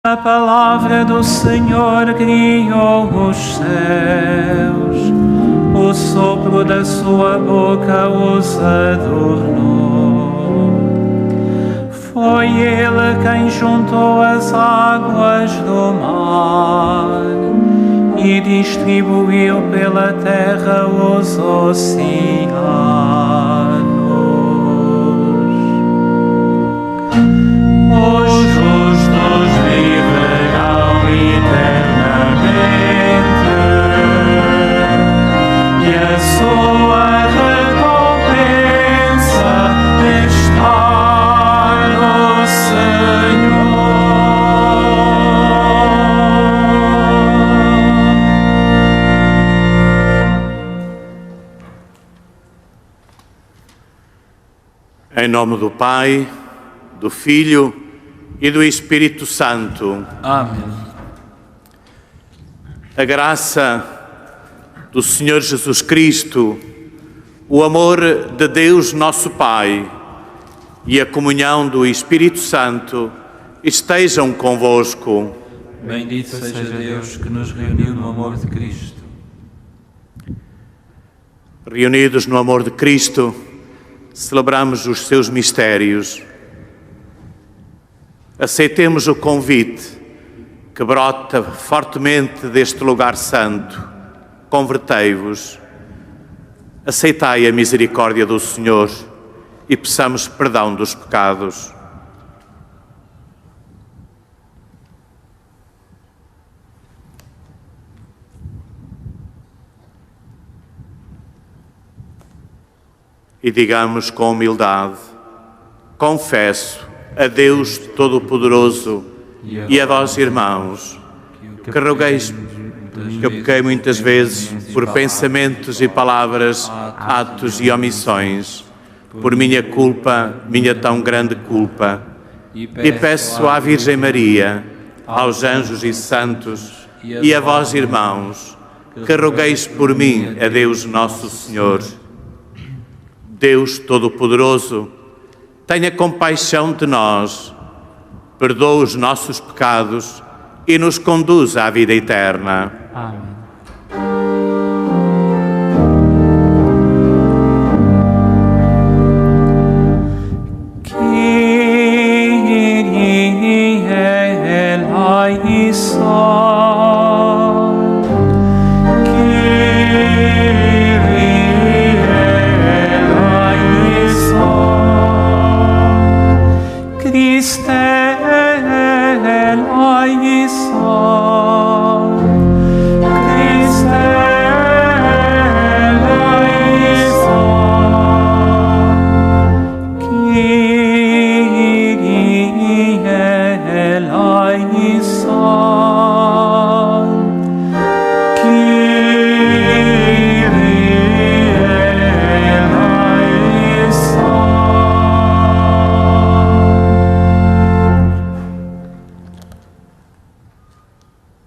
A palavra do Senhor criou os céus, o sopro da sua boca os adornou. Foi Ele quem juntou as águas do mar e distribuiu pela terra os oceanos. Os justos viverão eternamente e a sua recompensa está no Senhor. Em nome do Pai, do Filho e do Espírito Santo. Amém. A graça do Senhor Jesus Cristo, o amor de Deus nosso Pai e a comunhão do Espírito Santo estejam convosco. Bendito seja Deus que nos reuniu no amor de Cristo. Reunidos no amor de Cristo, celebramos os seus mistérios. Aceitemos o convite que brota fortemente deste lugar santo. Convertei-vos. Aceitai a misericórdia do Senhor e peçamos perdão dos pecados. E digamos com humildade: confesso a Deus Todo-Poderoso e a vós, irmãos, que rogueis que eu pequei muitas vezes por pensamentos e palavras, atos e omissões, por minha culpa, minha tão grande culpa. E peço à Virgem Maria, aos anjos e santos e a vós, irmãos, que rogueis por mim a Deus Nosso Senhor. Deus Todo-Poderoso, tenha compaixão de nós, perdoa os nossos pecados e nos conduza à vida eterna. Amém.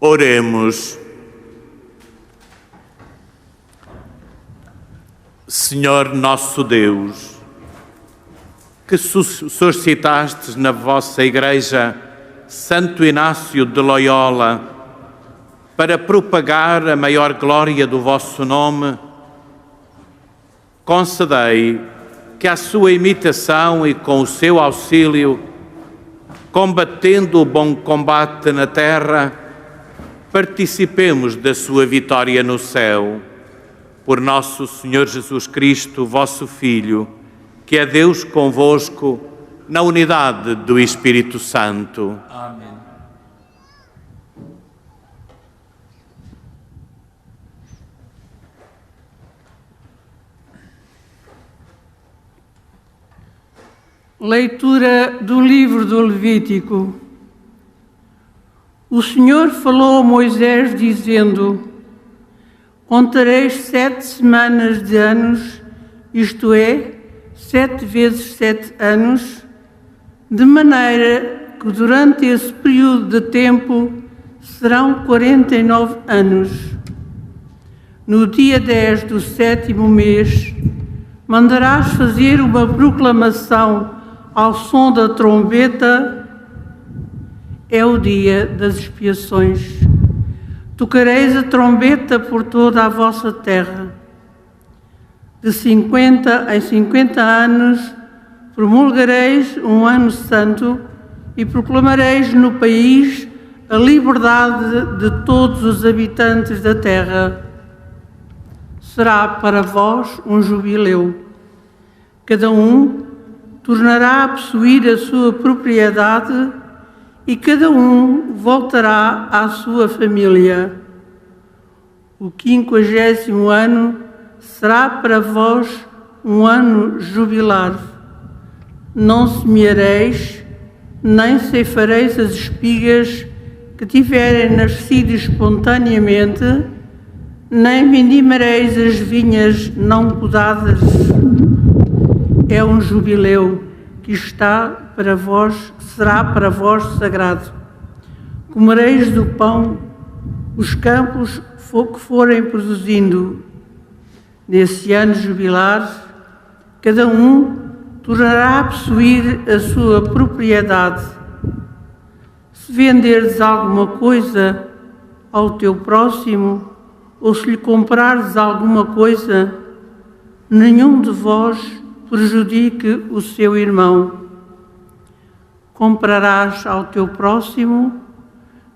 Oremos. Senhor nosso Deus, que suscitastes na vossa Igreja Santo Inácio de Loyola para propagar a maior glória do vosso nome, concedei que à sua imitação e com o seu auxílio, combatendo o bom combate na terra, participemos da sua vitória no céu. Por nosso Senhor Jesus Cristo, vosso Filho, que é Deus convosco, na unidade do Espírito Santo. Amém. Leitura do livro do Levítico. O Senhor falou a Moisés dizendo: contareis 7 semanas de anos, isto é, 7 vezes 7 anos, de maneira que durante esse período de tempo serão 49 anos. No dia 10 do 7º mês, mandarás fazer uma proclamação ao som da trombeta é o dia das expiações. Tocareis a trombeta por toda a vossa terra. De 50 em 50 anos promulgareis um ano santo e proclamareis no país a liberdade de todos os habitantes da terra. Será para vós um jubileu. Cada um tornará a possuir a sua propriedade e cada um voltará à sua família. O 50º ano será para vós um ano jubilar. Não semeareis, nem ceifareis as espigas que tiverem nascido espontaneamente, nem vindimareis as vinhas não podadas. É um jubileu que será para vós sagrado. Comereis do pão os campos que forem produzindo. Nesse ano jubilar, cada um tornará a possuir a sua propriedade. Se venderes alguma coisa ao teu próximo, ou se lhe comprares alguma coisa, nenhum de vós prejudique o seu irmão. Comprarás ao teu próximo,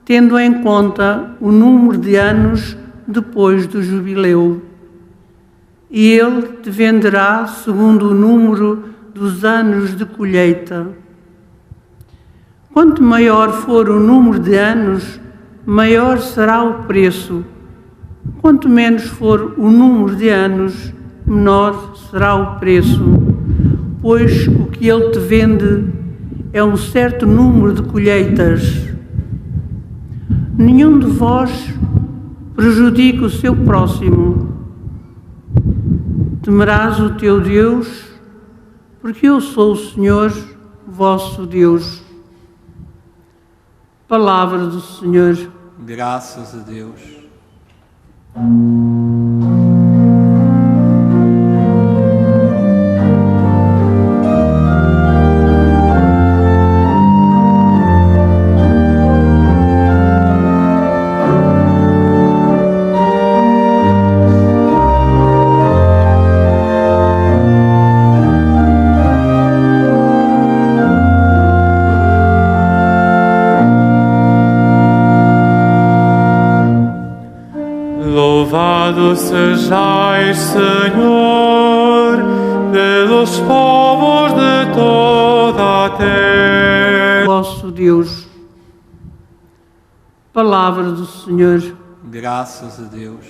tendo em conta o número de anos depois do jubileu, e ele te venderá segundo o número dos anos de colheita. Quanto maior for o número de anos, maior será o preço. Quanto menos for o número de anos, menor será o preço, pois o que ele te vende é um certo número de colheitas. Nenhum de vós prejudique o seu próximo. Temerás o teu Deus, porque eu sou o Senhor, vosso Deus. Palavra do Senhor. Graças a Deus. Louvado sejais, Senhor, pelos povos de toda a terra. Vosso Deus. Palavra do Senhor. Graças a Deus.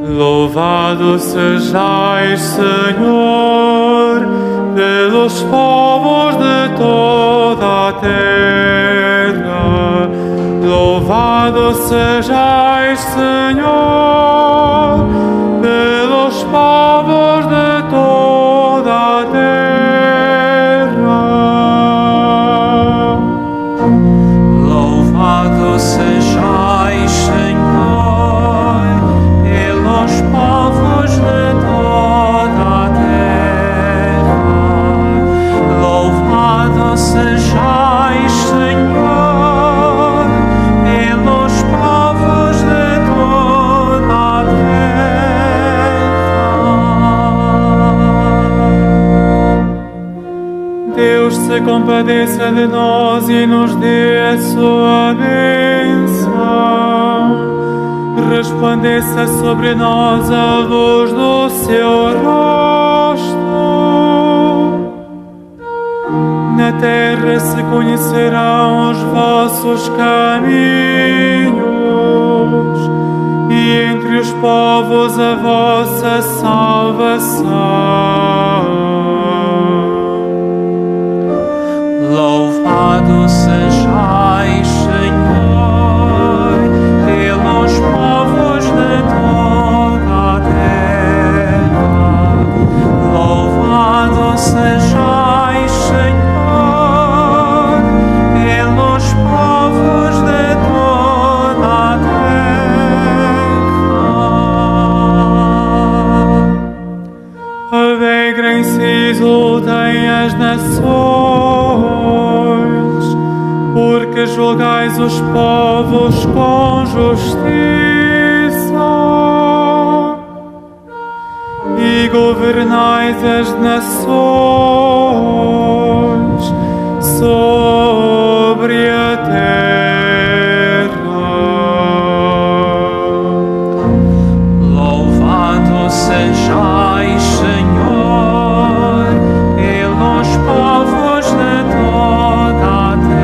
Louvado sejais, Senhor, pelos povos de toda a terra. Louvado sejais, Senhor, pelos povos de toda a terra. Louvado sejais, Senhor, pelos povos de toda a terra. Louvado sejais, Senhor, pelos povos de toda a terra. Deus se compadeça de nós e nos dê a sua bênção. Resplandeça sobre nós a luz do seu rosto. Na terra se conhecerão os vossos caminhos e entre os povos a vossa salvação. Louvado sejais, porque julgais os povos com justiça e governais as nações sobre a terra. Louvado sejais, Senhor, pelos povos de toda a terra.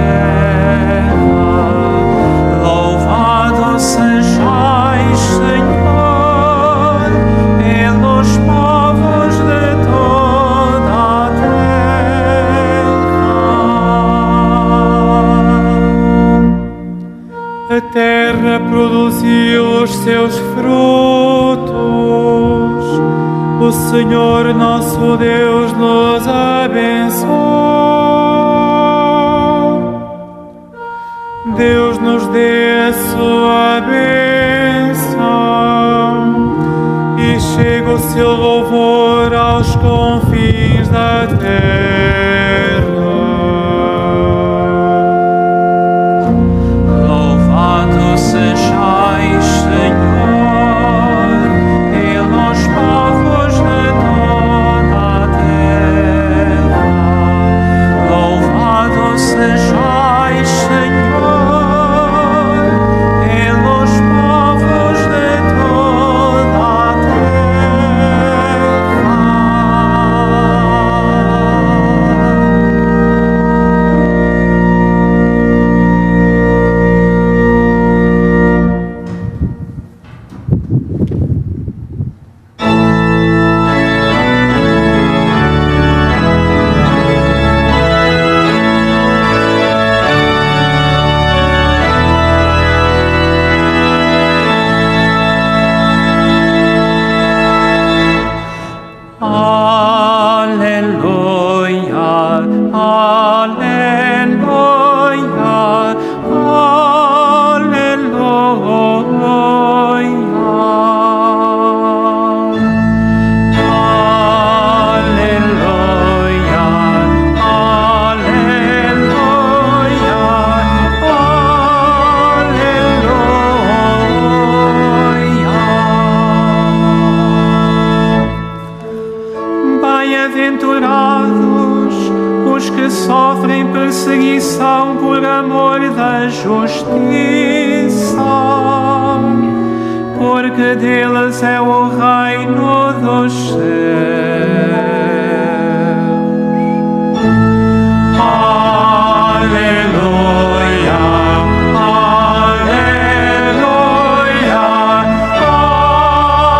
Louvado sejais, Senhor, pelos povos de toda a terra. A terra produziu os seus frutos. O Senhor nosso Deus nos abençoe. Deus nos dê a sua bênção e chega o seu louvor aos confins da terra. Louvado sejais, Senhor, pelos povos de toda a terra. Louvado sejais, Senhor, pelos povos de toda a Bem-aventurados os que sofrem perseguição por amor da justiça, porque deles é o reino dos céus. Aleluia, aleluia,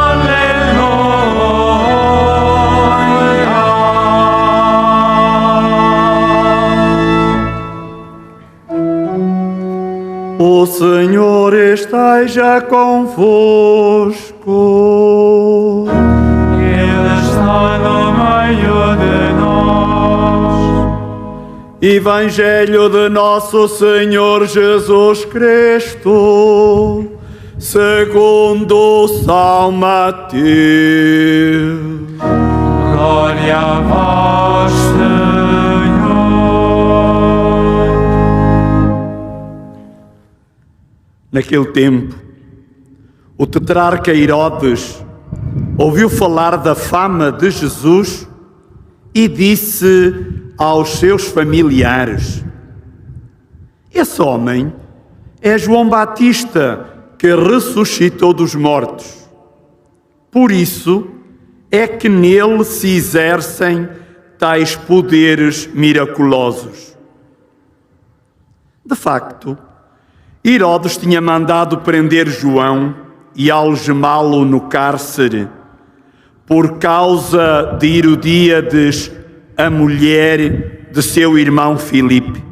aleluia. O Senhor esteja convosco. Ele está no meio de nós. Evangelho de nosso Senhor Jesus Cristo, segundo São Mateus. Glória a vós, Senhor. Naquele tempo, o tetrarca Herodes ouviu falar da fama de Jesus e disse aos seus familiares: esse homem é João Batista, que ressuscitou dos mortos. Por isso é que nele se exercem tais poderes miraculosos. De facto, Herodes tinha mandado prender João e algemá-lo no cárcere por causa de Herodíades, a mulher de seu irmão Filipe.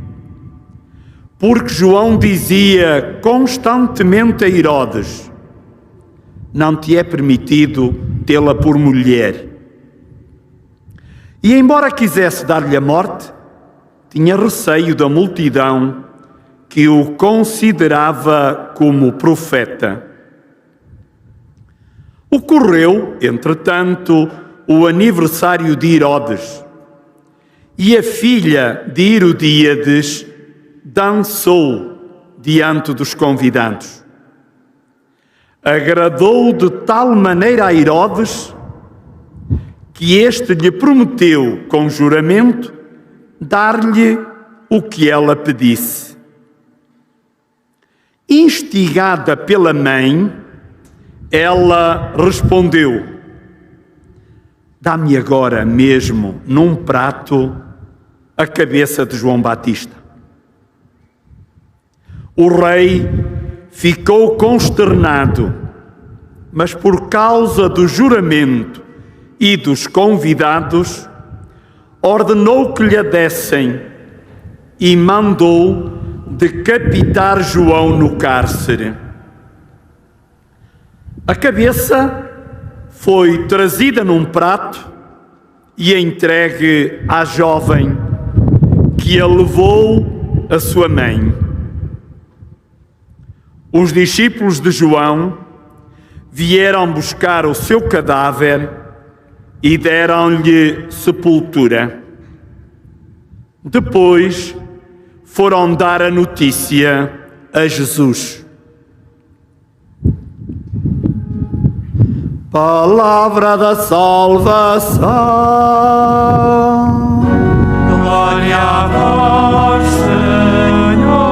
Porque João dizia constantemente a Herodes: não te é permitido tê-la por mulher. E embora quisesse dar-lhe a morte, tinha receio da multidão que o considerava como profeta. Ocorreu, entretanto, o aniversário de Herodes, e a filha de Herodíades dançou diante dos convidados. Agradou de tal maneira a Herodes que este lhe prometeu com juramento dar-lhe o que ela pedisse. Instigada pela mãe, ela respondeu: dá-me agora mesmo num prato a cabeça de João Batista. O rei ficou consternado, mas por causa do juramento e dos convidados, ordenou que lhe dessem e mandou decapitar João no cárcere. A cabeça foi trazida num prato e entregue à jovem, que a levou à sua mãe. Os discípulos de João vieram buscar o seu cadáver e deram-lhe sepultura. Depois foram dar a notícia a Jesus. Palavra da salvação. Glória a vós, Senhor.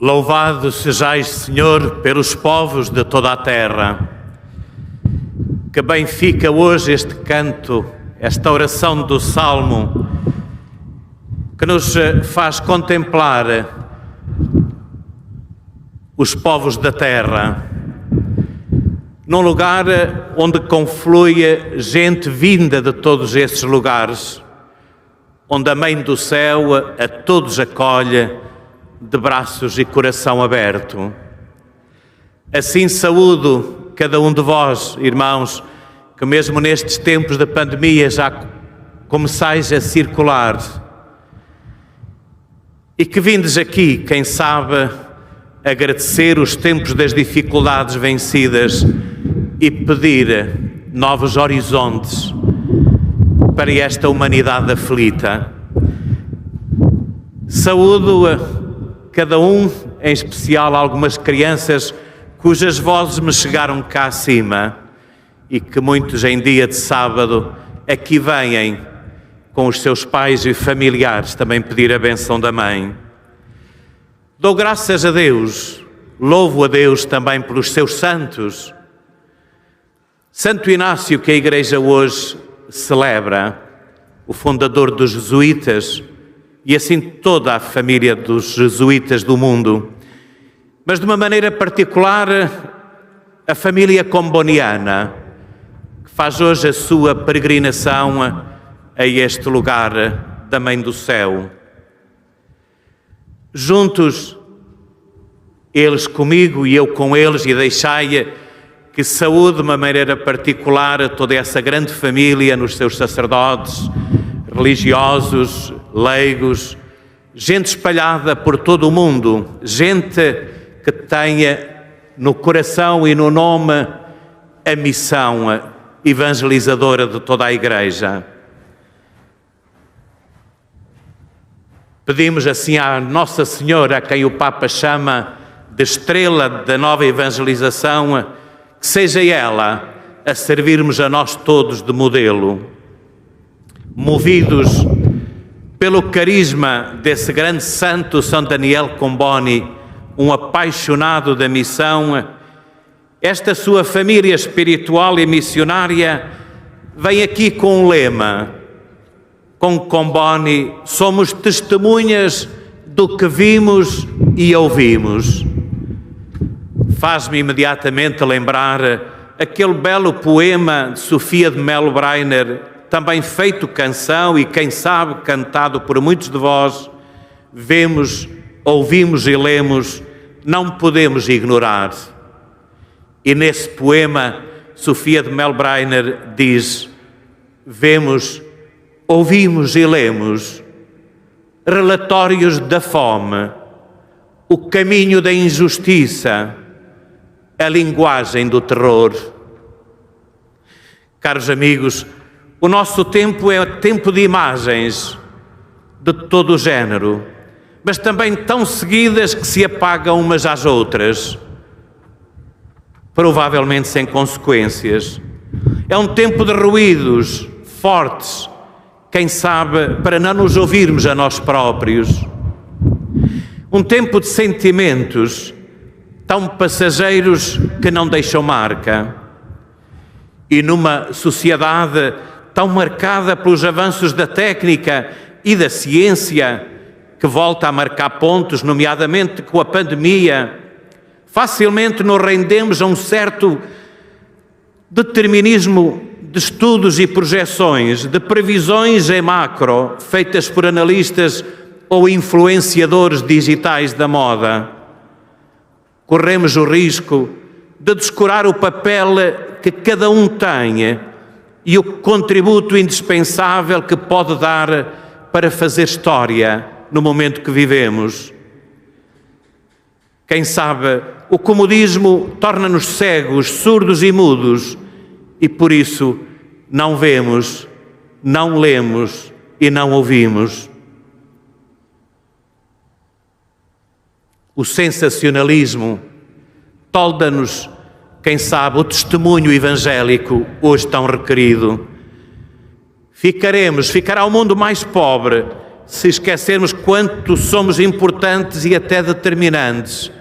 Louvado sejais, Senhor, pelos povos de toda a terra. Que bem fica hoje este canto, esta oração do Salmo, que nos faz contemplar os povos da terra, num lugar onde conflui gente vinda de todos esses lugares, onde a Mãe do Céu a todos acolhe de braços e coração aberto. Assim saúdo cada um de vós, irmãos, que mesmo nestes tempos de pandemia já começais a circular e que vindes aqui, quem sabe, agradecer os tempos das dificuldades vencidas e pedir novos horizontes para esta humanidade aflita. Saúdo cada um, em especial algumas crianças cujas vozes me chegaram cá acima e que muitos em dia de sábado aqui vêm com os seus pais e familiares também pedir a benção da Mãe. Dou graças a Deus, louvo a Deus também pelos seus santos. Santo Inácio, que a Igreja hoje celebra, o fundador dos jesuítas, e assim toda a família dos jesuítas do mundo, mas de uma maneira particular a família comboniana, que faz hoje a sua peregrinação a este lugar da Mãe do Céu. Juntos, eles comigo e eu com eles, e deixai que saúde de uma maneira particular toda essa grande família nos seus sacerdotes, religiosos, leigos, gente espalhada por todo o mundo, gente que tenha no coração e no nome a missão evangelizadora de toda a Igreja. Pedimos assim à Nossa Senhora, a quem o Papa chama de estrela da nova evangelização, que seja ela a servirmos a nós todos de modelo. Movidos pelo carisma desse grande santo, São Daniel Comboni, um apaixonado da missão, esta sua família espiritual e missionária vem aqui com um lema: com Comboni somos testemunhas do que vimos e ouvimos. Faz-me imediatamente lembrar aquele belo poema de Sofia de Melo Breiner, também feito canção e, quem sabe, cantado por muitos de vós. Vemos, ouvimos e lemos não podemos ignorar. E nesse poema, Sofia de Melbreiner diz: vemos, ouvimos e lemos relatórios da fome, o caminho da injustiça, a linguagem do terror. Caros amigos, o nosso tempo é tempo de imagens de todo o género, mas também tão seguidas que se apagam umas às outras, provavelmente sem consequências. É um tempo de ruídos fortes, quem sabe para não nos ouvirmos a nós próprios. Um tempo de sentimentos tão passageiros que não deixam marca. E numa sociedade tão marcada pelos avanços da técnica e da ciência, que volta a marcar pontos, nomeadamente com a pandemia, facilmente nos rendemos a um certo determinismo de estudos e projeções, de previsões em macro, feitas por analistas ou influenciadores digitais da moda. Corremos o risco de descurar o papel que cada um tem e o contributo indispensável que pode dar para fazer história no momento que vivemos. Quem sabe, o comodismo torna-nos cegos, surdos e mudos, e por isso não vemos, não lemos e não ouvimos. O sensacionalismo tolda-nos, quem sabe, o testemunho evangélico hoje tão requerido. Ficará o mundo mais pobre se esquecermos quanto somos importantes e até determinantes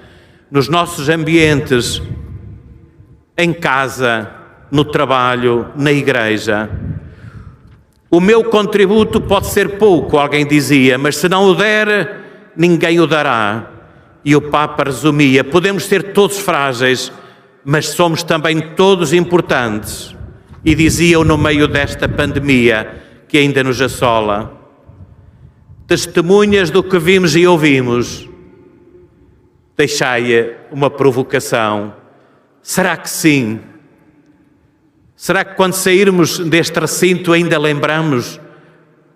nos nossos ambientes, em casa, no trabalho, na igreja. O meu contributo pode ser pouco, alguém dizia, mas se não o der, ninguém o dará. E o Papa resumia: podemos ser todos frágeis, mas somos também todos importantes. E dizia-o no meio desta pandemia que ainda nos assola. Testemunhas do que vimos e ouvimos. Deixai uma provocação. Será que sim? Será que quando sairmos deste recinto ainda lembramos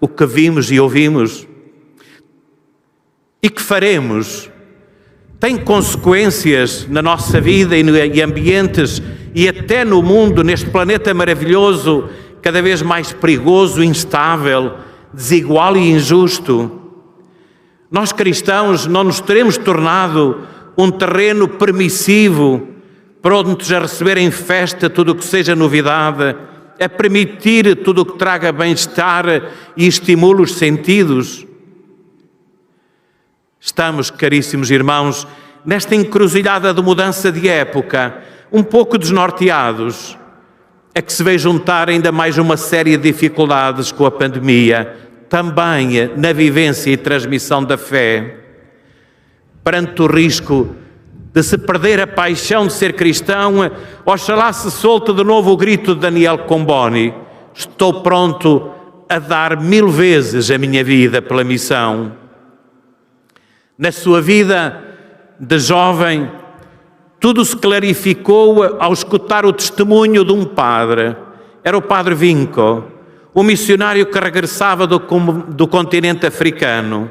o que vimos e ouvimos? E que faremos? Tem consequências na nossa vida e em ambientes e até no mundo, neste planeta maravilhoso, cada vez mais perigoso, instável, desigual e injusto. Nós cristãos não nos teremos tornado um terreno permissivo, prontos a receber em festa tudo o que seja novidade, a permitir tudo o que traga bem-estar e estimule os sentidos. Estamos, caríssimos irmãos, nesta encruzilhada de mudança de época, um pouco desnorteados, a que se veio juntar ainda mais uma série de dificuldades com a pandemia, também na vivência e transmissão da fé. Perante o risco de se perder a paixão de ser cristão, oxalá se solte de novo o grito de Daniel Comboni: estou pronto a dar 1000 vezes a minha vida pela missão. Na sua vida de jovem, tudo se clarificou ao escutar o testemunho de um padre. Era o padre Vinco, o missionário que regressava do continente africano.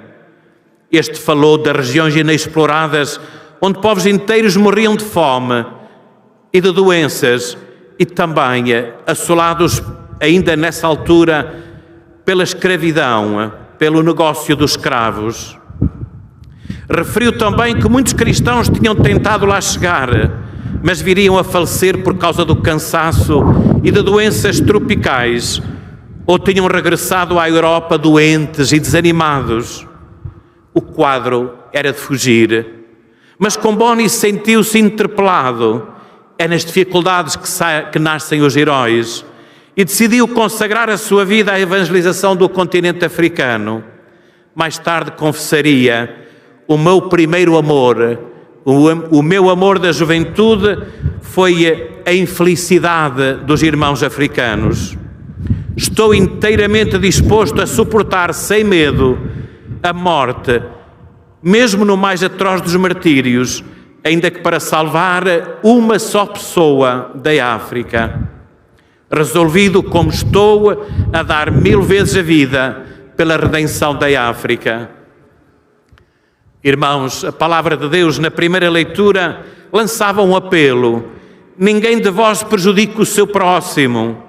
Este falou das regiões inexploradas, onde povos inteiros morriam de fome e de doenças, e também assolados ainda nessa altura pela escravidão, pelo negócio dos escravos. Referiu também que muitos cristãos tinham tentado lá chegar, mas viriam a falecer por causa do cansaço e de doenças tropicais, ou tinham regressado à Europa doentes e desanimados. O quadro era de fugir, mas Comboni sentiu-se interpelado. É nas dificuldades que nascem os heróis, e decidiu consagrar a sua vida à evangelização do continente africano. Mais tarde confessaria: o meu primeiro amor, o meu amor da juventude foi a infelicidade dos irmãos africanos. Estou inteiramente disposto a suportar sem medo a morte, mesmo no mais atroz dos martírios, ainda que para salvar uma só pessoa da África. Resolvido como estou a dar 1000 vezes a vida pela redenção da África. Irmãos, a palavra de Deus na primeira leitura lançava um apelo: ninguém de vós prejudique o seu próximo,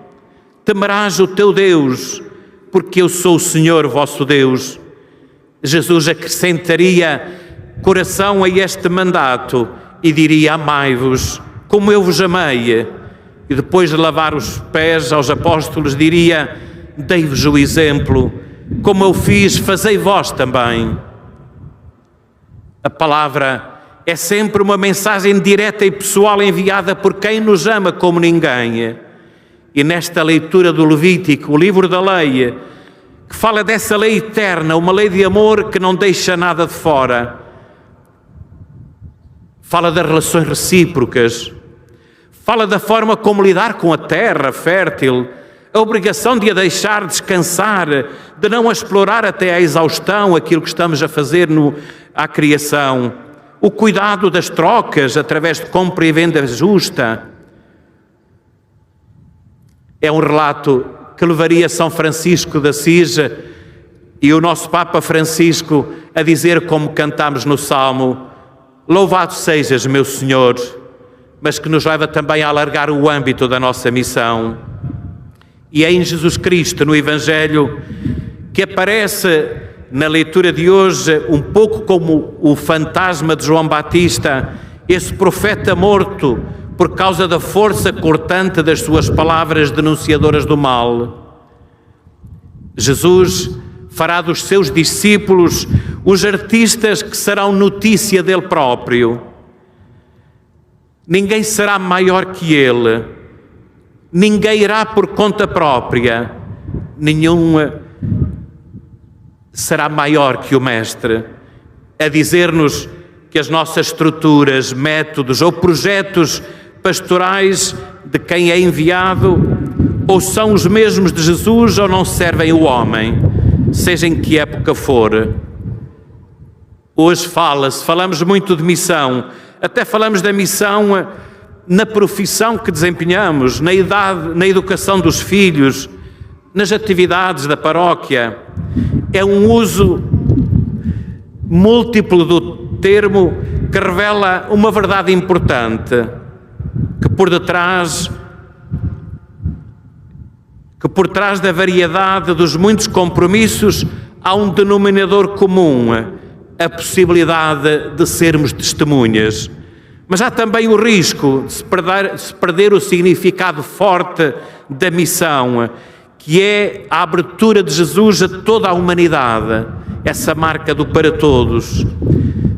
temerás o teu Deus, porque eu sou o Senhor vosso Deus. Jesus acrescentaria coração a este mandato e diria: amai-vos como eu vos amei. E depois de lavar os pés aos apóstolos diria: dei-vos o exemplo, como eu fiz, fazei vós também. A palavra é sempre uma mensagem direta e pessoal enviada por quem nos ama como ninguém. E nesta leitura do Levítico, o livro da lei, que fala dessa lei eterna, uma lei de amor que não deixa nada de fora, fala das relações recíprocas, fala da forma como lidar com a terra fértil, a obrigação de a deixar descansar, de não a explorar até à exaustão aquilo que estamos a fazer à criação, o cuidado das trocas através de compra e venda justa. É um relato que levaria São Francisco de Assis e o nosso Papa Francisco a dizer, como cantamos no Salmo: louvado sejas, meu Senhor, mas que nos leva também a alargar o âmbito da nossa missão. E é em Jesus Cristo, no Evangelho, que aparece na leitura de hoje, um pouco como o fantasma de João Batista, esse profeta morto por causa da força cortante das suas palavras denunciadoras do mal. Jesus fará dos seus discípulos os artistas que serão notícia dele próprio. Ninguém será maior que ele, ninguém irá por conta própria, nenhum será maior que o Mestre, a dizer-nos que as nossas estruturas, métodos ou projetos pastorais de quem é enviado ou são os mesmos de Jesus ou não servem o homem, seja em que época for. Hoje falamos muito de missão, até falamos da missão na profissão que desempenhamos, na educação dos filhos, nas atividades da paróquia. É um uso múltiplo do termo que revela uma verdade importante, que por trás da variedade dos muitos compromissos há um denominador comum, a possibilidade de sermos testemunhas. Mas há também o risco de se perder o significado forte da missão, que é a abertura de Jesus a toda a humanidade, essa marca do para todos.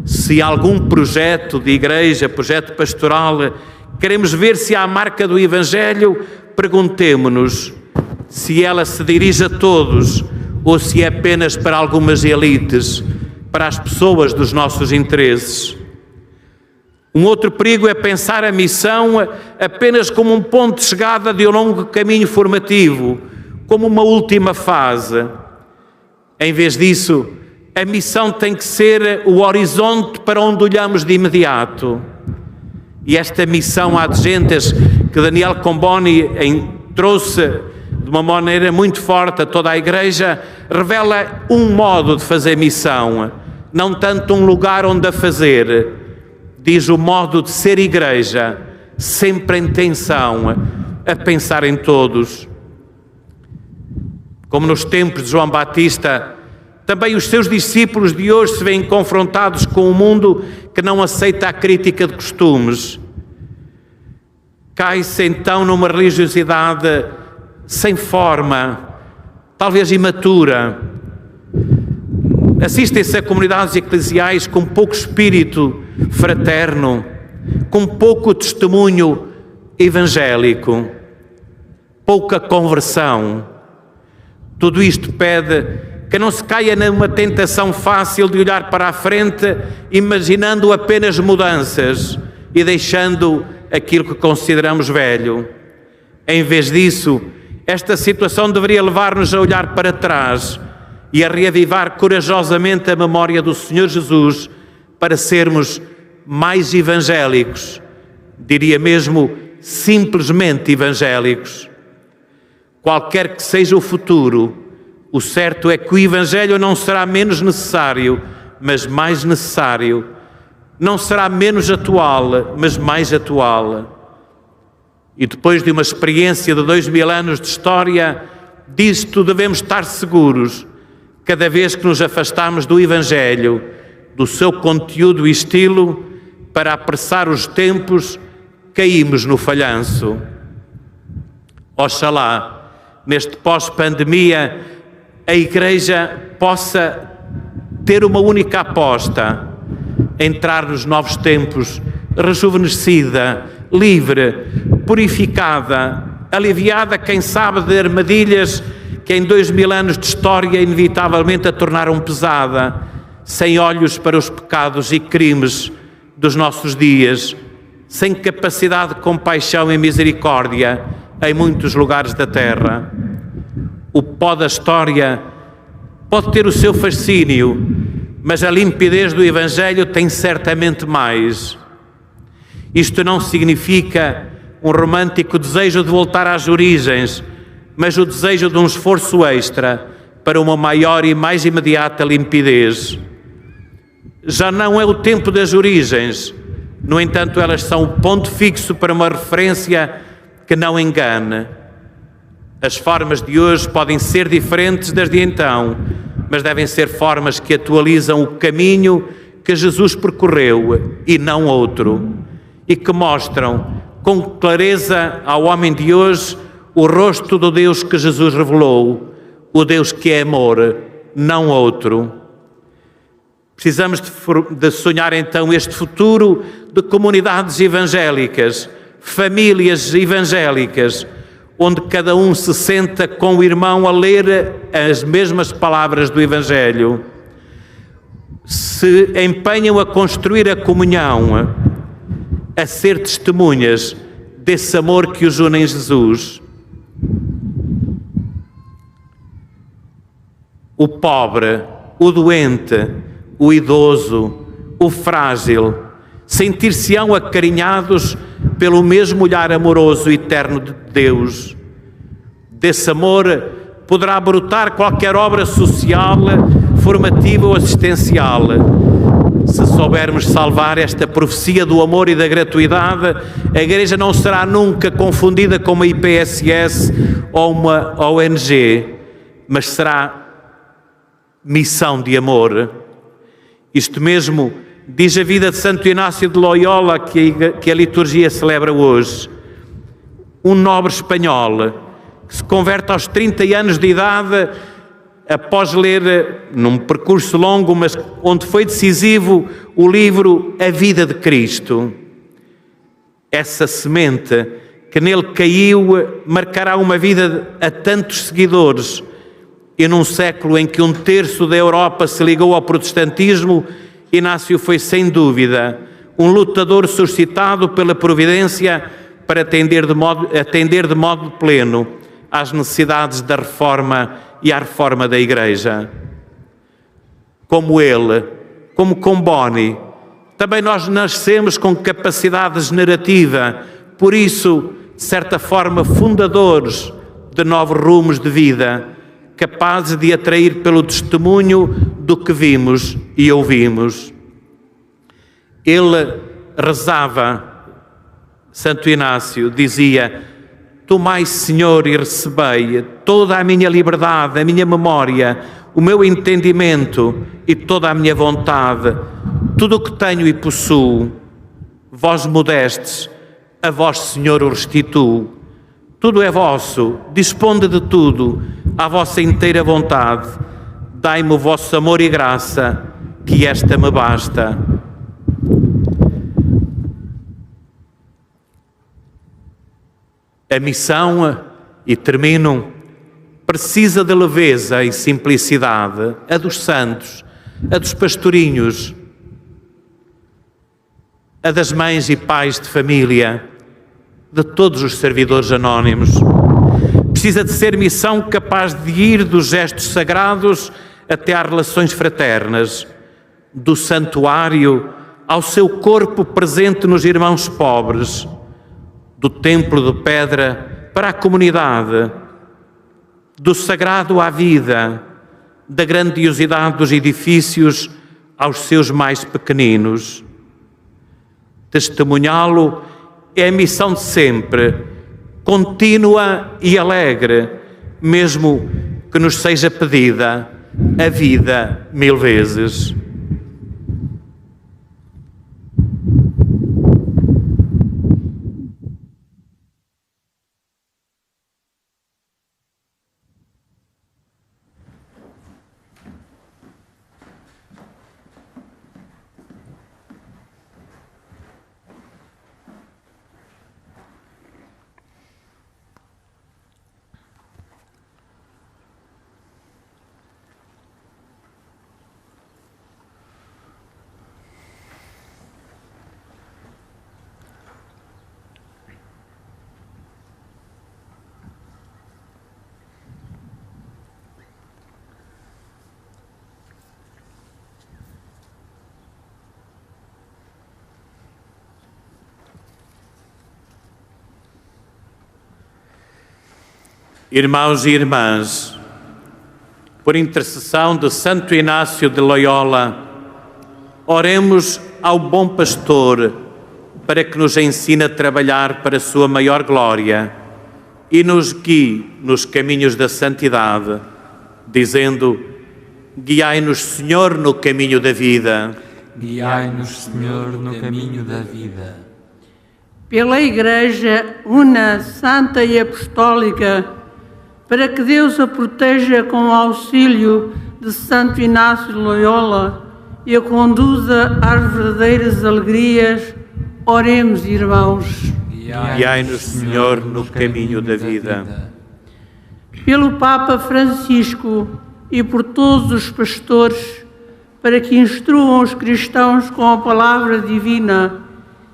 Se algum projeto de igreja, projeto pastoral, queremos ver se há a marca do Evangelho, perguntemo-nos se ela se dirige a todos ou se é apenas para algumas elites, para as pessoas dos nossos interesses. Um outro perigo é pensar a missão apenas como um ponto de chegada de um longo caminho formativo, como uma última fase. Em vez disso, a missão tem que ser o horizonte para onde olhamos de imediato. E esta missão ad gentes que Daniel Comboni trouxe de uma maneira muito forte a toda a Igreja, revela um modo de fazer missão, não tanto um lugar onde a fazer. Diz o modo de ser Igreja, sempre em tensão, a pensar em todos. Como nos tempos de João Batista, também os seus discípulos de hoje se veem confrontados com um mundo que não aceita a crítica de costumes. Cai-se então numa religiosidade sem forma, talvez imatura. Assistem-se a comunidades eclesiais com pouco espírito fraterno, com pouco testemunho evangélico, pouca conversão. Tudo isto pede que não se caia numa tentação fácil de olhar para a frente, imaginando apenas mudanças e deixando aquilo que consideramos velho. Em vez disso, esta situação deveria levar-nos a olhar para trás e a reavivar corajosamente a memória do Senhor Jesus, para sermos mais evangélicos, diria mesmo simplesmente evangélicos. Qualquer que seja o futuro, o certo é que o Evangelho não será menos necessário, mas mais necessário. Não será menos atual, mas mais atual. E depois de uma experiência de 2000 anos de história, disto devemos estar seguros, cada vez que nos afastamos do Evangelho, do seu conteúdo e estilo, para apressar os tempos, caímos no falhanço. Oxalá, neste pós-pandemia, a Igreja possa ter uma única aposta: entrar nos novos tempos, rejuvenescida, livre, purificada, aliviada, quem sabe, de armadilhas que em 2000 anos de história inevitavelmente a tornaram pesada, sem olhos para os pecados e crimes dos nossos dias, sem capacidade de compaixão e misericórdia em muitos lugares da terra. O pó da história pode ter o seu fascínio, mas a limpidez do Evangelho tem certamente mais. Isto não significa um romântico desejo de voltar às origens, mas o desejo de um esforço extra para uma maior e mais imediata limpidez. Já não é o tempo das origens, no entanto, elas são o ponto fixo para uma referência que não engane. As formas de hoje podem ser diferentes das de então, mas devem ser formas que atualizam o caminho que Jesus percorreu e não outro, e que mostram com clareza ao homem de hoje o rosto do Deus que Jesus revelou, o Deus que é amor, não outro. Precisamos de sonhar então este futuro de comunidades evangélicas, famílias evangélicas, onde cada um se senta com o irmão a ler as mesmas palavras do Evangelho, se empenham a construir a comunhão, a ser testemunhas desse amor que os une em Jesus. O pobre, o doente, o idoso, o frágil, sentir-se-ão acarinhados pelo mesmo olhar amoroso e eterno de Deus. Desse amor poderá brotar qualquer obra social, formativa ou assistencial. Se soubermos salvar esta profecia do amor e da gratuidade, a Igreja não será nunca confundida com uma IPSS ou uma ONG, mas será missão de amor. Isto mesmo diz a vida de Santo Inácio de Loyola, que a liturgia celebra hoje. Um nobre espanhol que se converte aos 30 anos de idade, após ler, num percurso longo, mas onde foi decisivo, o livro A Vida de Cristo. Essa semente que nele caiu marcará uma vida a tantos seguidores, e num século em que 1/3 da Europa se ligou ao protestantismo, Inácio foi, sem dúvida, um lutador suscitado pela providência para atender de modo pleno às necessidades da reforma e à reforma da Igreja. Como ele, como Comboni, também nós nascemos com capacidade generativa, por isso, de certa forma, fundadores de novos rumos de vida, capazes de atrair pelo testemunho do que vimos e ouvimos. Ele rezava, Santo Inácio dizia: tomai, Senhor, e recebei toda a minha liberdade, a minha memória, o meu entendimento e toda a minha vontade, tudo o que tenho e possuo. Vós modestes, a vós, Senhor, o restituo. Tudo é vosso, disponde de tudo, à vossa inteira vontade. Dai-me o vosso amor e graça, que esta me basta. A missão, e termino, precisa de leveza e simplicidade, a dos santos, a dos pastorinhos, a das mães e pais de família, de todos os servidores anónimos. Precisa de ser missão capaz de ir dos gestos sagrados até às relações fraternas, do santuário ao seu corpo presente nos irmãos pobres, do templo de pedra para a comunidade, do sagrado à vida, da grandiosidade dos edifícios aos seus mais pequeninos. Testemunhá-lo é a missão de sempre, contínua e alegre, mesmo que nos seja pedida a vida 1000 vezes. Irmãos e irmãs, por intercessão de Santo Inácio de Loyola, oremos ao bom pastor para que nos ensine a trabalhar para a sua maior glória e nos guie nos caminhos da santidade, dizendo: guiai-nos, Senhor, no caminho da vida. Guiai-nos, Senhor, no caminho da vida. Pela Igreja una, santa e apostólica, para que Deus a proteja com o auxílio de Santo Inácio de Loyola e a conduza às verdadeiras alegrias, oremos, irmãos. Guiai-nos, Senhor, no caminho da vida. Pelo Papa Francisco e por todos os pastores, para que instruam os cristãos com a palavra divina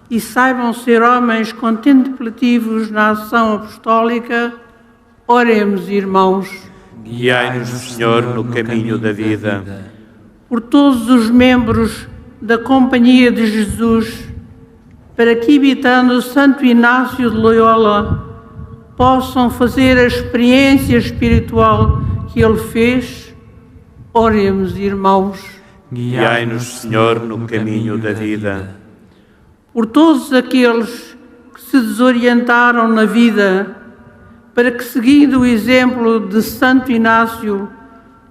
e saibam ser homens contemplativos na ação apostólica, oremos, irmãos. Guiai-nos, Senhor, no caminho da vida. Por todos os membros da Companhia de Jesus, para que, imitando Santo Inácio de Loyola, possam fazer a experiência espiritual que ele fez, oremos, irmãos. Guiai-nos, Senhor, no caminho da vida. Por todos aqueles que se desorientaram na vida, para que, seguindo o exemplo de Santo Inácio,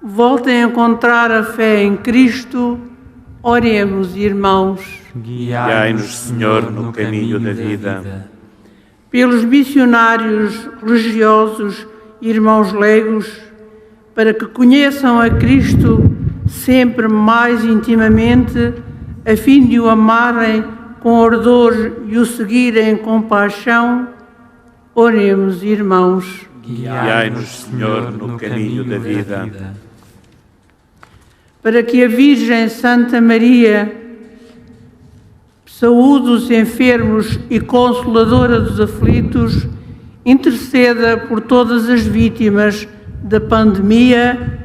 voltem a encontrar a fé em Cristo, oremos, irmãos. Guiai-nos, Senhor, no caminho da vida. Pelos missionários religiosos e irmãos leigos, para que conheçam a Cristo sempre mais intimamente, a fim de o amarem com ardor e o seguirem com paixão, oremos, irmãos. Guiai-nos, Senhor, no caminho da vida. Para que a Virgem Santa Maria, saúde os enfermos e consoladora dos aflitos, interceda por todas as vítimas da pandemia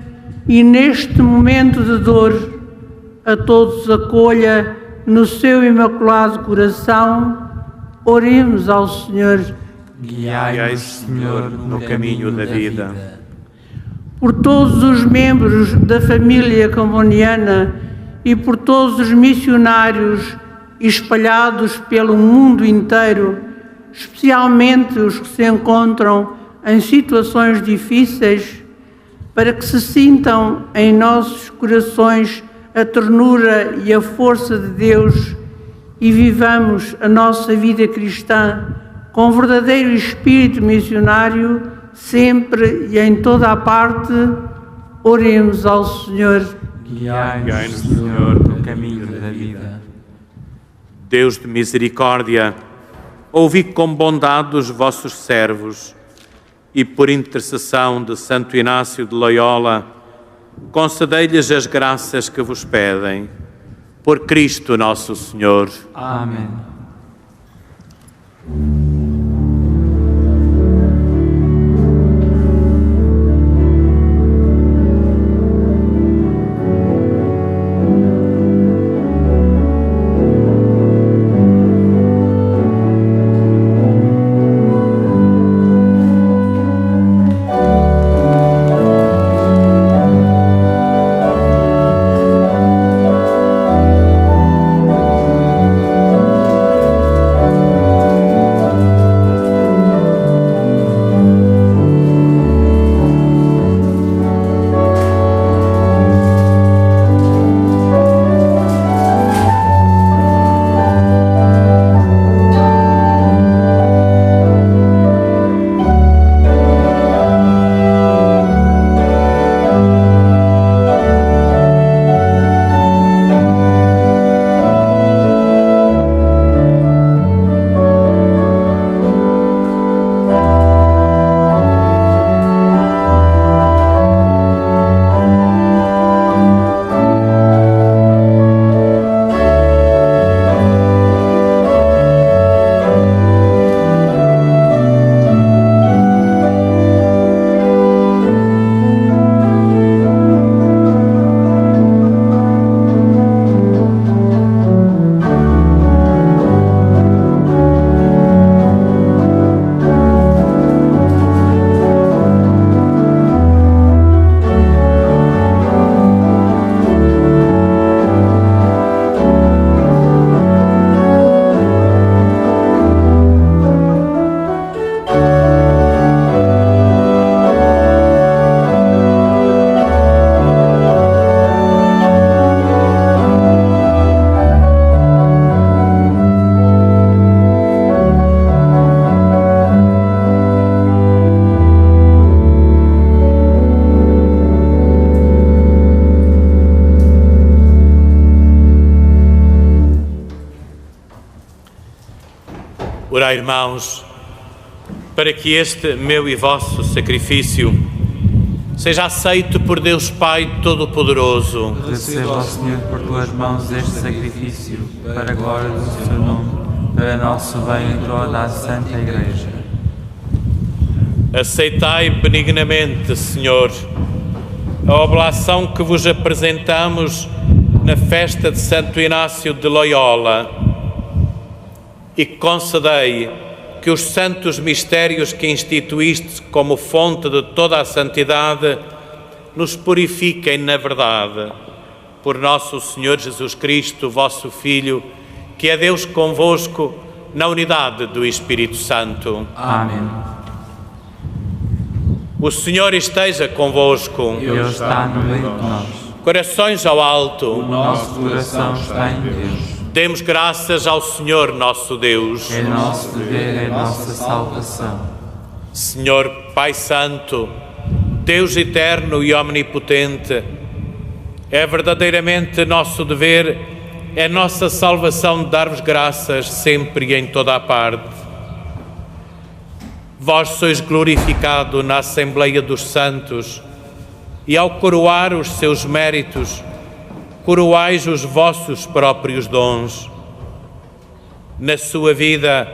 e neste momento de dor a todos acolha no seu imaculado coração, oremos ao Senhor. Guiai-nos, Senhor, no caminho da vida. Por todos os membros da família camboniana e por todos os missionários espalhados pelo mundo inteiro, especialmente os que se encontram em situações difíceis, para que se sintam em nossos corações a ternura e a força de Deus e vivamos a nossa vida cristã com verdadeiro espírito missionário, sempre e em toda a parte, oremos ao Senhor. Guiai-nos, Senhor, no caminho da vida. Deus de misericórdia, ouvi com bondade os vossos servos e, por intercessão de Santo Inácio de Loyola, concedei-lhes as graças que vos pedem. Por Cristo nosso Senhor. Amém. Orai, irmãos, para que este meu e vosso sacrifício seja aceito por Deus Pai Todo-Poderoso. Receba, ó Senhor, por tuas mãos este sacrifício, para a glória do seu nome, para nosso bem e toda a Santa Igreja. Aceitai benignamente, Senhor, a oblação que vos apresentamos na festa de Santo Inácio de Loyola e concedei que os santos mistérios que instituíste como fonte de toda a santidade nos purifiquem na verdade. Por nosso Senhor Jesus Cristo, vosso Filho, que é Deus convosco, na unidade do Espírito Santo. Amém. O Senhor esteja convosco. Deus está no meio de nós. Corações ao alto. O nosso coração está em Deus. Demos graças ao Senhor nosso Deus. É nosso dever, é nossa salvação. Senhor Pai Santo, Deus eterno e omnipotente, é verdadeiramente nosso dever, é nossa salvação dar-vos graças sempre e em toda a parte. Vós sois glorificado na Assembleia dos Santos e ao coroar os seus méritos, coroais os vossos próprios dons. Na sua vida,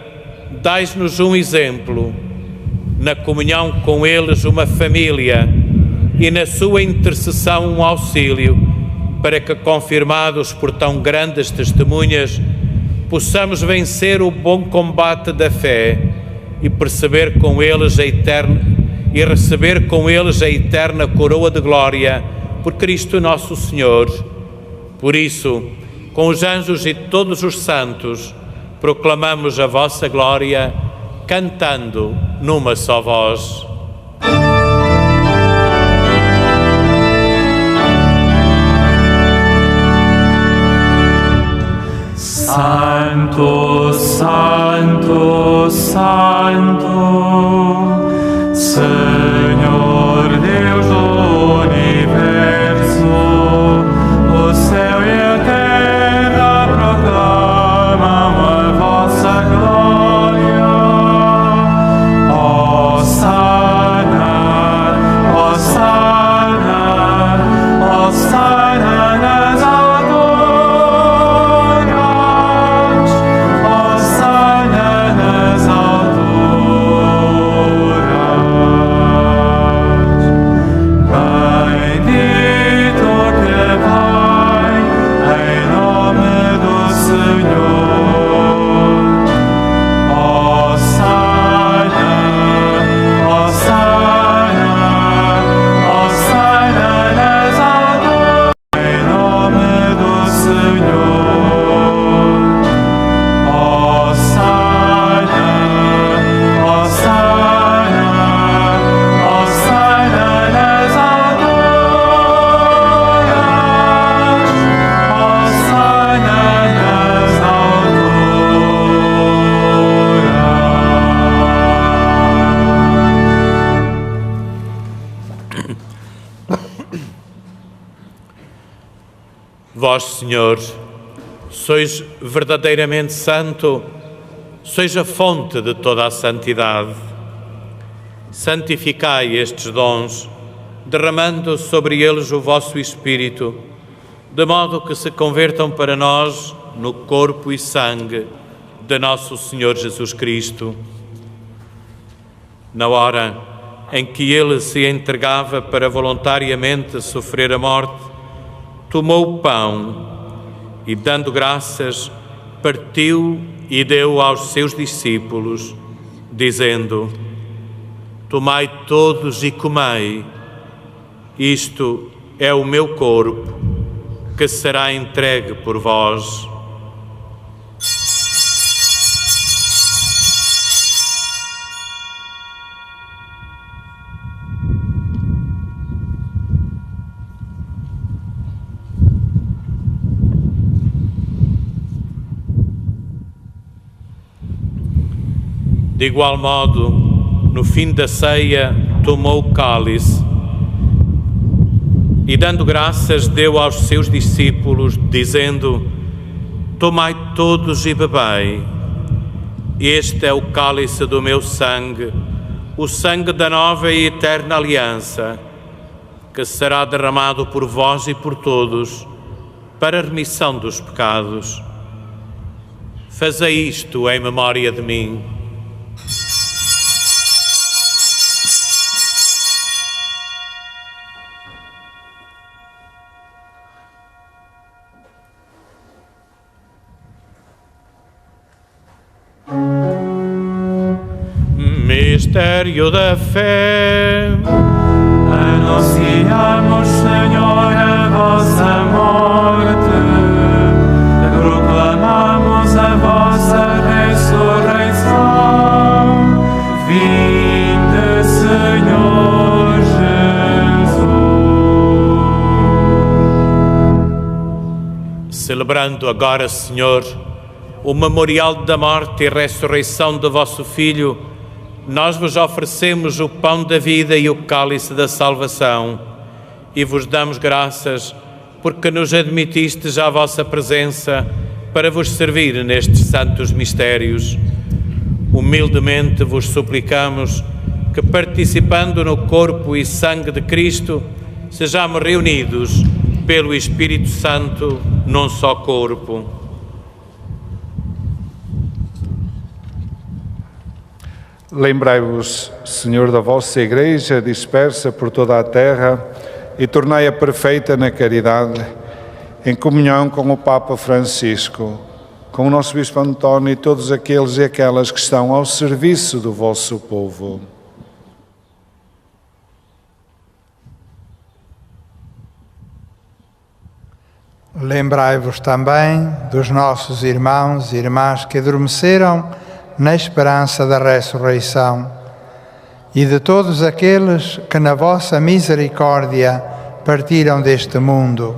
dais-nos um exemplo, na comunhão com eles uma família e na sua intercessão um auxílio, para que, confirmados por tão grandes testemunhas, possamos vencer o bom combate da fé e receber com eles a eterna coroa de glória por Cristo nosso Senhor. Por isso, com os anjos e todos os santos, proclamamos a vossa glória, cantando numa só voz. Santo, Santo, Santo, Senhor Deus do universo, o céu e a terra proclamam a vossa glória. Hosana, Hosana, Hosana nas alturas, Hosana nas alturas. Bendito que vai em nome do Senhor. Hosana, Hosana, Hosana nas alturas, em nome do Senhor. Hosana, Hosana, Hosana nas alturas, Hosana nas alturas. Vós, Senhor, sois verdadeiramente santo, sois a fonte de toda a santidade. Santificai estes dons, derramando sobre eles o vosso Espírito, de modo que se convertam para nós no corpo e sangue de nosso Senhor Jesus Cristo. Na hora em que ele se entregava para voluntariamente sofrer a morte, tomou o pão e, dando graças, partiu e deu aos seus discípulos, dizendo: Tomai todos e comei, isto é o meu corpo, que será entregue por vós. De igual modo, no fim da ceia, tomou o cálice e, dando graças, deu aos seus discípulos, dizendo: Tomai todos e bebei, Este é o cálice do meu sangue, o sangue da nova e eterna aliança, que será derramado por vós e por todos, para a remissão dos pecados. Fazei isto em memória de mim. Mistério da fé. Anunciamos, Senhor, a vossa morte, proclamamos a vossa ressurreição. Vinde, Senhor Jesus. Celebrando agora, Senhor, o memorial da morte e ressurreição do vosso Filho, nós vos oferecemos o pão da vida e o cálice da salvação e vos damos graças porque nos admitistes à vossa presença para vos servir nestes santos mistérios. Humildemente vos suplicamos que, participando no corpo e sangue de Cristo, sejamos reunidos pelo Espírito Santo num só corpo. Lembrai-vos, Senhor, da vossa Igreja dispersa por toda a terra e tornai-a perfeita na caridade, em comunhão com o Papa Francisco, com o nosso Bispo António e todos aqueles e aquelas que estão ao serviço do vosso povo. Lembrai-vos também dos nossos irmãos e irmãs que adormeceram na esperança da ressurreição, e de todos aqueles que na vossa misericórdia partiram deste mundo.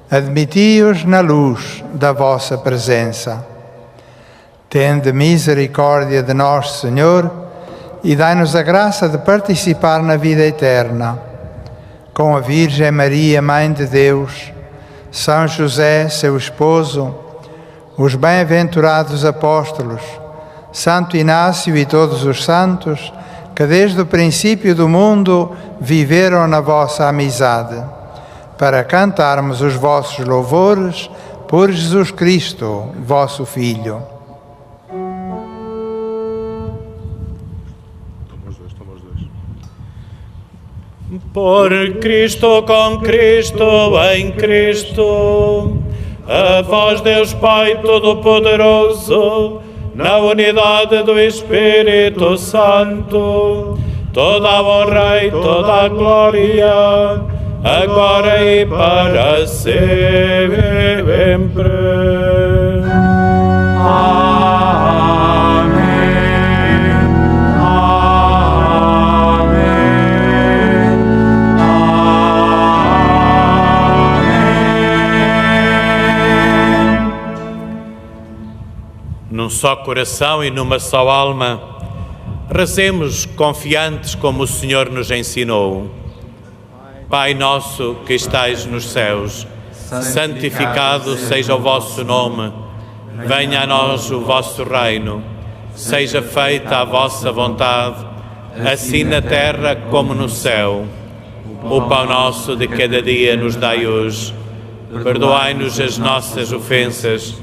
Admiti-os na luz da vossa presença. Tende misericórdia de nós, Senhor, e dai-nos a graça de participar na vida eterna. Com a Virgem Maria, Mãe de Deus, São José, seu esposo, os bem-aventurados apóstolos, Santo Inácio e todos os santos, que desde o princípio do mundo viveram na vossa amizade, para cantarmos os vossos louvores por Jesus Cristo, vosso Filho. Por Cristo, com Cristo, em Cristo, a vós, Deus Pai Todo-Poderoso, na unidade do Espírito Santo, toda a honra e toda a glória, agora e para sempre. Amém. Num só coração e numa só alma, rezemos confiantes como o Senhor nos ensinou. Pai nosso que estais nos céus, santificado seja o vosso nome. Venha a nós o vosso reino. Seja feita a vossa vontade, assim na terra como no céu. O pão nosso de cada dia nos dai hoje. Perdoai-nos as nossas ofensas,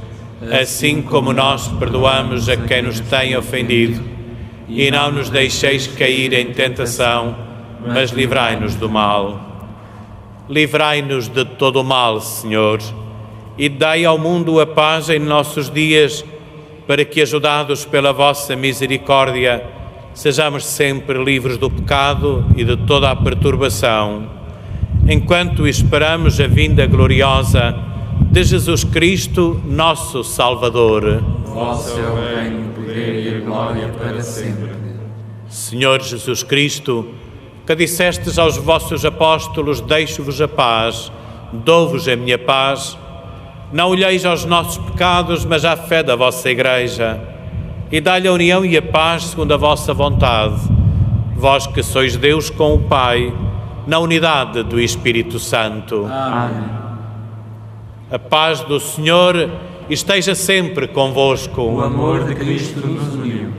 assim como nós perdoamos a quem nos tem ofendido. E não nos deixeis cair em tentação, mas livrai-nos do mal. Livrai-nos de todo o mal, Senhor, e dai ao mundo a paz em nossos dias, para que, ajudados pela vossa misericórdia, sejamos sempre livres do pecado e de toda a perturbação, enquanto esperamos a vinda gloriosa de Jesus Cristo, nosso Salvador. Vosso é o reino, o poder e a glória para sempre. Senhor Jesus Cristo, que dissestes aos vossos apóstolos: deixo-vos a paz, dou-vos a minha paz, não olheis aos nossos pecados, mas à fé da vossa Igreja, e dai-lhe a união e a paz segundo a vossa vontade, vós que sois Deus com o Pai, na unidade do Espírito Santo. Amém. A paz do Senhor esteja sempre convosco. O amor de Cristo nos uniu.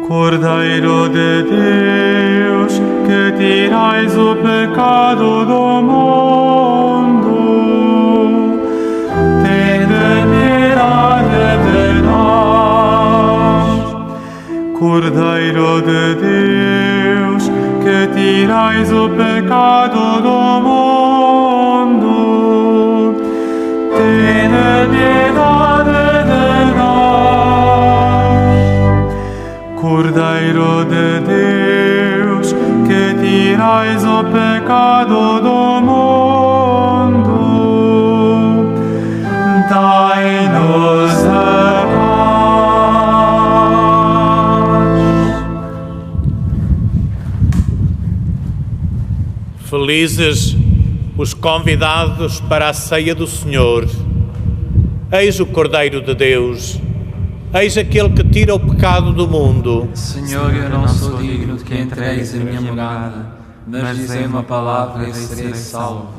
Cordeiro de Deus, que tirais o pecado do mundo, tende piedade de nós. Cordeiro de Deus, que tirais o pecado do mundo, tende piedade de nós. Cordeiro de Deus, que tirais o pecado do mundo, dai-nos a paz. Felizes os convidados para a ceia do Senhor. Eis o Cordeiro de Deus. Eis aquele que tira o pecado do mundo. Senhor, eu não sou digno de que entreis a minha morada, mas dizei uma palavra e serei salvo.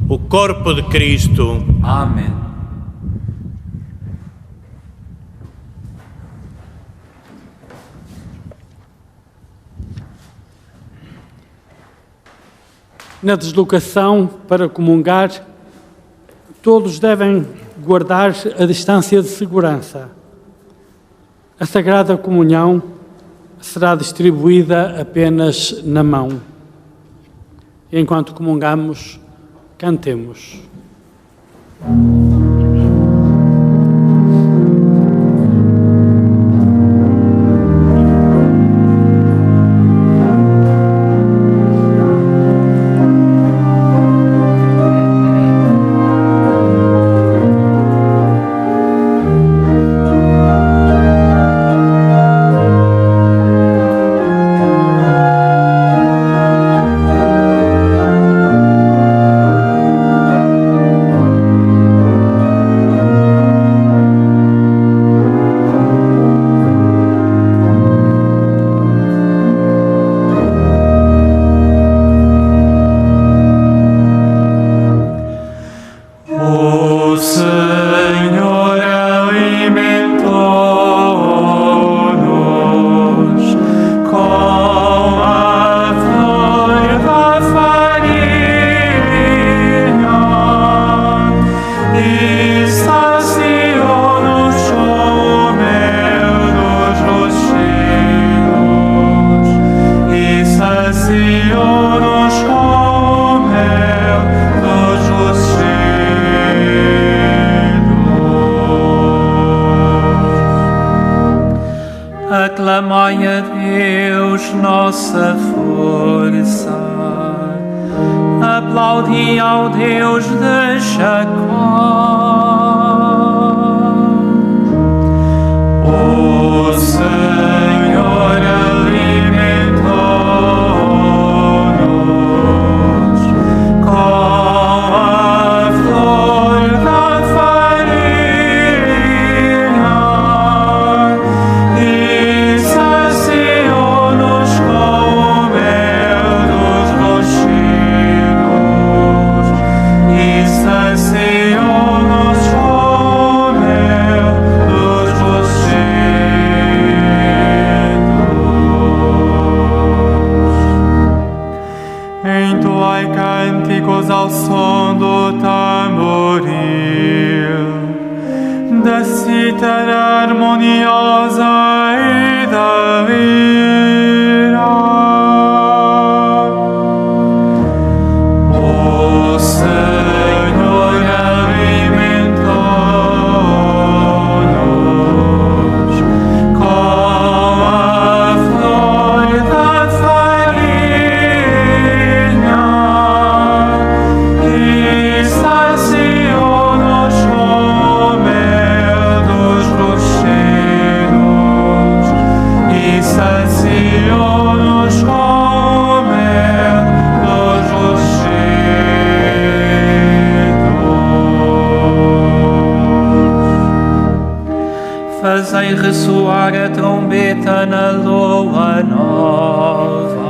O corpo de Cristo. Amém. Na deslocação para comungar, todos devem guardar a distância de segurança. A Sagrada Comunhão será distribuída apenas na mão. Enquanto comungamos, cantemos. Aclamai a Deus, nossa força. Aplaudi ao Deus de Jacó. O Senhor alimentou-nos com a flor da farinha e saciou-nos com o mel dos rochedos, e saciou-nos com o mel dos rochedos. Entoai cânticos ao som do tamboril, da cítara harmoniosa e da lira. O Senhor alimentou-nos com a flor da farinha e saciou-nos com o mel dos rochedos, e saciou sem ressoar a trombeta na lua nova.